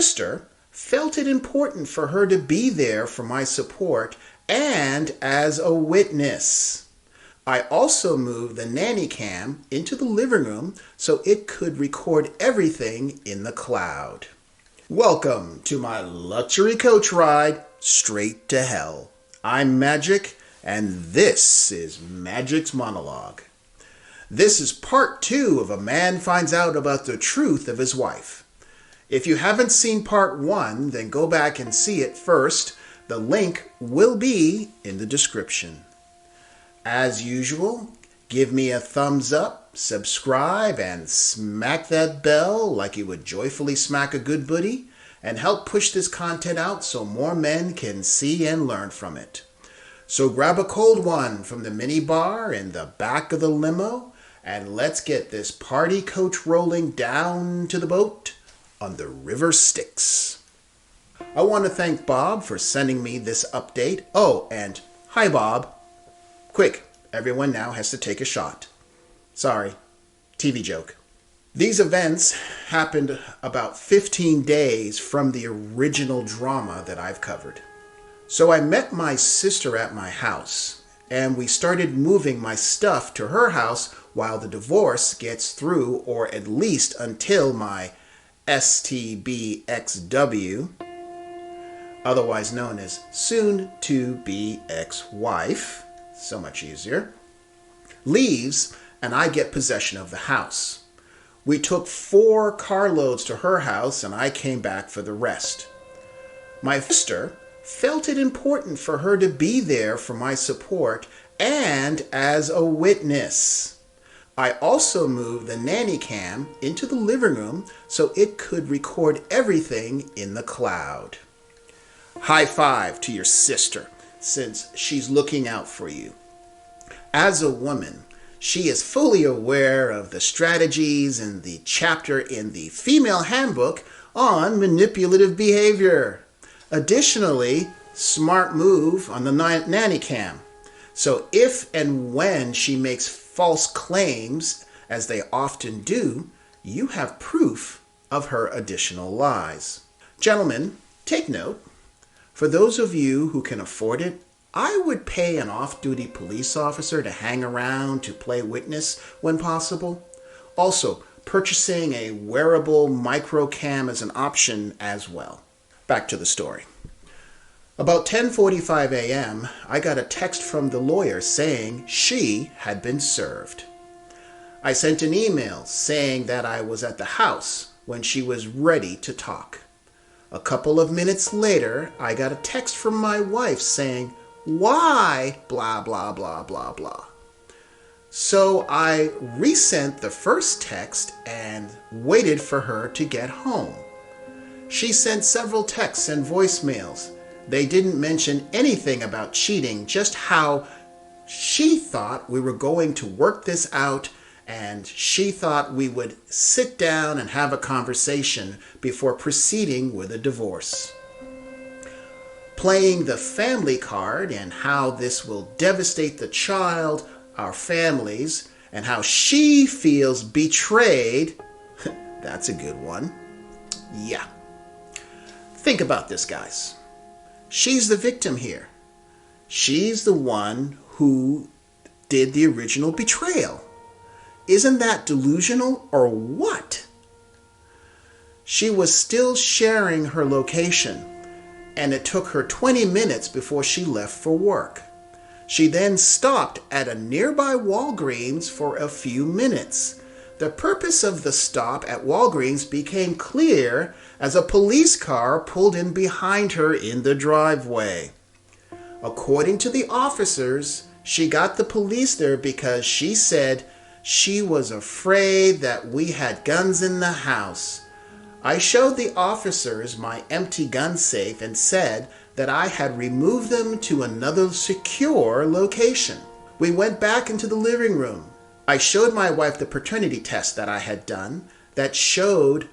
Sister felt it important for her to be there for my support and as a witness. I also moved the nanny cam into the living room so it could record everything in the cloud. Welcome to my luxury coach ride straight to hell. I'm Magic, and this is Magic's Monologue. This is part 2 of A Man Finds Out About the Truth of His Wife. If you haven't seen part 1, then go back and see it first. The link will be in the description. As usual, give me a thumbs up, subscribe, and smack that bell like you would joyfully smack a good buddy, and help push this content out so more men can see and learn from it. So grab a cold one from the mini bar in the back of the limo, and let's get this party coach rolling down to the boat on the River Styx. I want to thank Bob for sending me this update. Oh, and hi Bob. Quick, everyone now has to take a shot. Sorry, TV joke. These events happened about 15 days from the original drama that I've covered. So I met my sister at my house, and we started moving my stuff to her house while the divorce gets through, or at least until my STBXW, otherwise known as soon-to-be ex-wife, so much easier, leaves and I get possession of the house. We took 4 carloads to her house and I came back for the rest. My sister felt it important for her to be there for my support and as a witness. I also moved the nanny cam into the living room so it could record everything in the cloud. High five to your sister, since she's looking out for you. As a woman, she is fully aware of the strategies in the chapter in the Female Handbook on manipulative behavior. Additionally, smart move on the nanny cam. So if and when she makes false claims, as they often do, you have proof of her additional lies. Gentlemen, take note. For those of you who can afford it, I would pay an off-duty police officer to hang around to play witness when possible. Also, purchasing a wearable micro cam is an option as well. Back to the story. About 10:45 a.m., I got a text from the lawyer saying she had been served. I sent an email saying that I was at the house when she was ready to talk. A couple of minutes later, I got a text from my wife saying, "Why? Blah, blah, blah, blah, blah." So I resent the first text and waited for her to get home. She sent several texts and voicemails. They didn't mention anything about cheating, just how she thought we were going to work this out and she thought we would sit down and have a conversation before proceeding with a divorce. Playing the family card and how this will devastate the child, our families, and how she feels betrayed. That's a good one. Yeah. Think about this, guys. She's the victim here. She's the one who did the original betrayal. Isn't that delusional or what? She was still sharing her location, and it took her 20 minutes before she left for work. She then stopped at a nearby Walgreens for a few minutes. The purpose of the stop at Walgreens became clear as a police car pulled in behind her in the driveway. According to the officers, she got the police there because she said she was afraid that we had guns in the house. I showed the officers my empty gun safe and said that I had removed them to another secure location. We went back into the living room. I showed my wife the paternity test that I had done that showed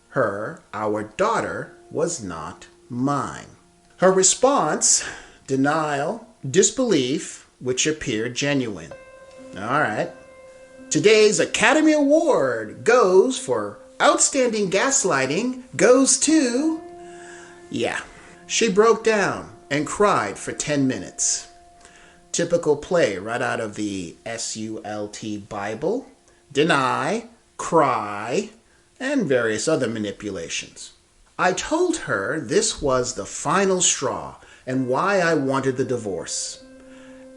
her our daughter was not mine. Her response, denial, disbelief, which appeared genuine. All right. Today's Academy Award goes for outstanding gaslighting goes to... Yeah. She broke down and cried for 10 minutes. Typical play right out of the SULT Bible. Deny, cry, and various other manipulations. I told her this was the final straw and why I wanted the divorce.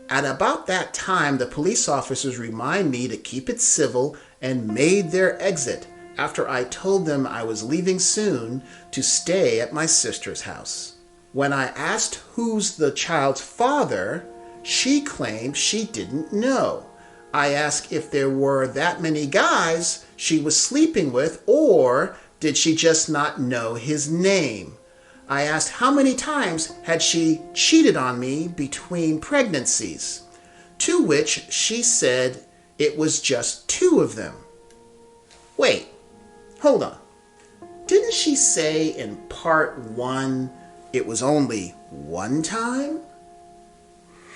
At about that time, the police officers reminded me to keep it civil and made their exit after I told them I was leaving soon to stay at my sister's house. When I asked who's the child's father, she claimed she didn't know. I asked if there were that many guys she was sleeping with, or did she just not know his name? I asked how many times had she cheated on me between pregnancies, to which she said it was just 2 of them. Wait, hold on. Didn't she say in part 1 it was only 1 time?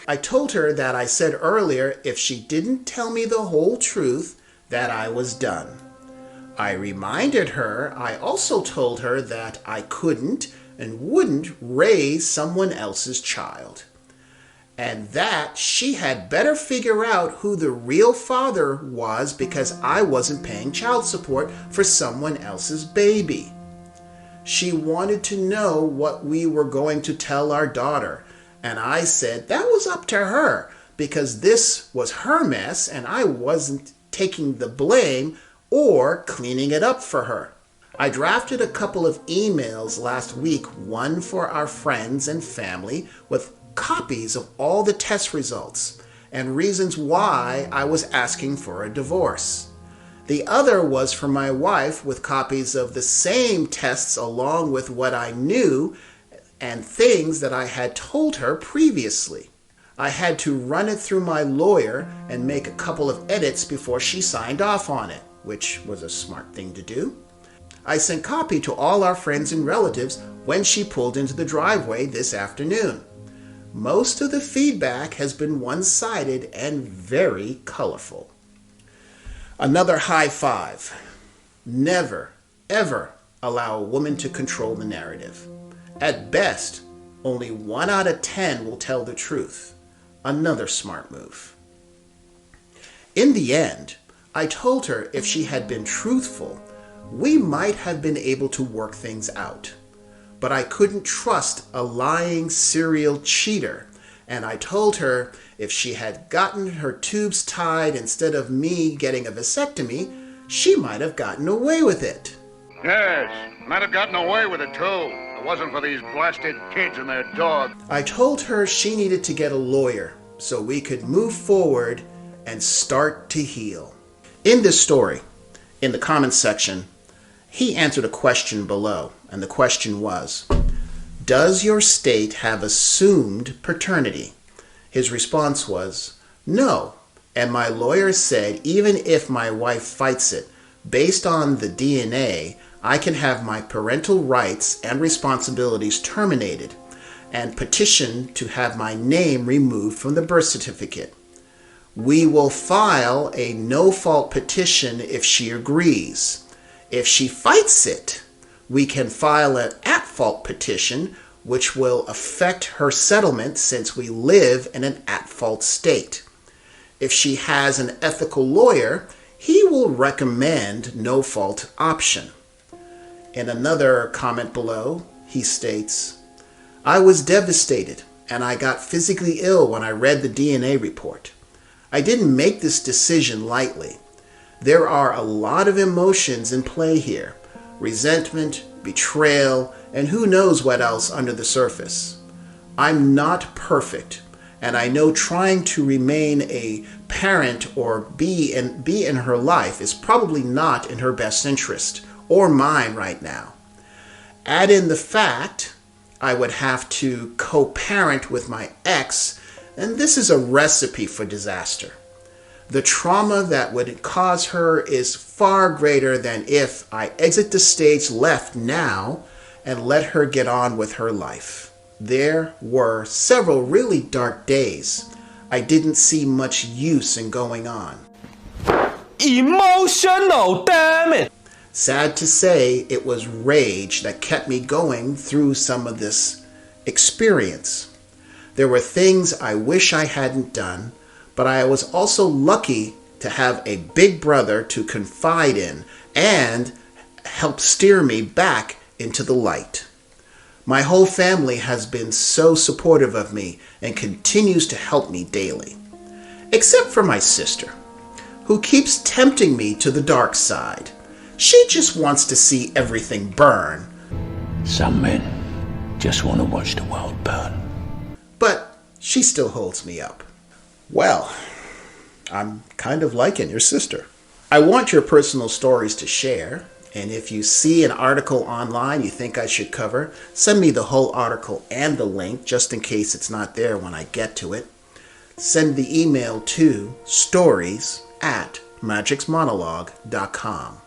I told her that I said earlier if she didn't tell me the whole truth, that I was done. I reminded her I also told her that I couldn't and wouldn't raise someone else's child, and that she had better figure out who the real father was because I wasn't paying child support for someone else's baby. She wanted to know what we were going to tell our daughter, and I said that was up to her because this was her mess and I wasn't taking the blame or cleaning it up for her. I drafted a couple of emails last week, one for our friends and family with copies of all the test results and reasons why I was asking for a divorce. The other was for my wife with copies of the same tests along with what I knew and things that I had told her previously. I had to run it through my lawyer and make a couple of edits before she signed off on it, which was a smart thing to do. I sent copy to all our friends and relatives when she pulled into the driveway this afternoon. Most of the feedback has been one-sided and very colorful. Another high five. Never, ever allow a woman to control the narrative. At best, only 1 out of 10 will tell the truth. Another smart move. In the end, I told her if she had been truthful, we might have been able to work things out. But I couldn't trust a lying serial cheater, and I told her if she had gotten her tubes tied instead of me getting a vasectomy, she might have gotten away with it. Yes, might have gotten away with it too. If it wasn't for these blasted kids and their dog. I told her she needed to get a lawyer so we could move forward and start to heal. In this story, in the comments section, he answered a question below, and the question was, does your state have assumed paternity? His response was, no, and my lawyer said even if my wife fights it, based on the DNA, I can have my parental rights and responsibilities terminated and petition to have my name removed from the birth certificate. We will file a no-fault petition if she agrees. If she fights it, we can file an at-fault petition, which will affect her settlement since we live in an at-fault state. If she has an ethical lawyer, he will recommend no-fault option. In another comment below, he states, I was devastated and I got physically ill when I read the DNA report. I didn't make this decision lightly. There are a lot of emotions in play here. Resentment, betrayal, and who knows what else under the surface. I'm not perfect, and I know trying to remain a parent or be in her life is probably not in her best interest, or mine right now. Add in the fact I would have to co-parent with my ex, and this is a recipe for disaster. The trauma that would cause her is far greater than if I exit the stage left now and let her get on with her life. There were several really dark days. I didn't see much use in going on. Emotional, damn it! Sad to say, it was rage that kept me going through some of this experience. There were things I wish I hadn't done, but I was also lucky to have a big brother to confide in and help steer me back into the light. My whole family has been so supportive of me and continues to help me daily. Except for my sister, who keeps tempting me to the dark side. She just wants to see everything burn. Some men just want to watch the world burn. But she still holds me up. Well, I'm kind of liking your sister. I want your personal stories to share, and if you see an article online you think I should cover, send me the whole article and the link just in case it's not there when I get to it. Send the email to stories@magicsmonologue.com.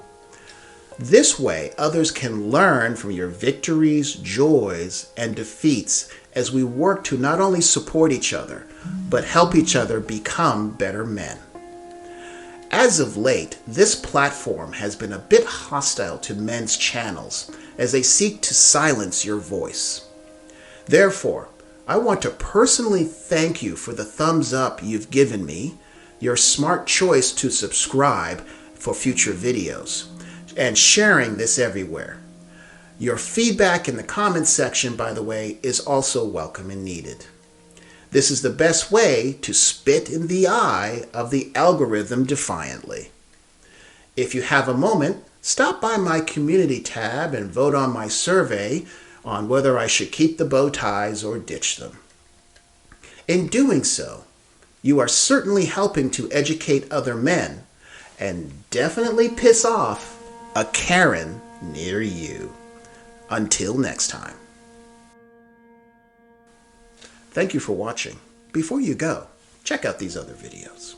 This way, others can learn from your victories, joys, and defeats as we work to not only support each other, but help each other become better men. As of late, this platform has been a bit hostile to men's channels as they seek to silence your voice. Therefore, I want to personally thank you for the thumbs up you've given me, your smart choice to subscribe for future videos, and sharing this everywhere. Your feedback in the comments section, by the way, is also welcome and needed. This is the best way to spit in the eye of the algorithm defiantly. If you have a moment, stop by my community tab and vote on my survey on whether I should keep the bow ties or ditch them. In doing so, you are certainly helping to educate other men and definitely piss off a Karen near you. Until next time. Thank you for watching. Before you go, check out these other videos.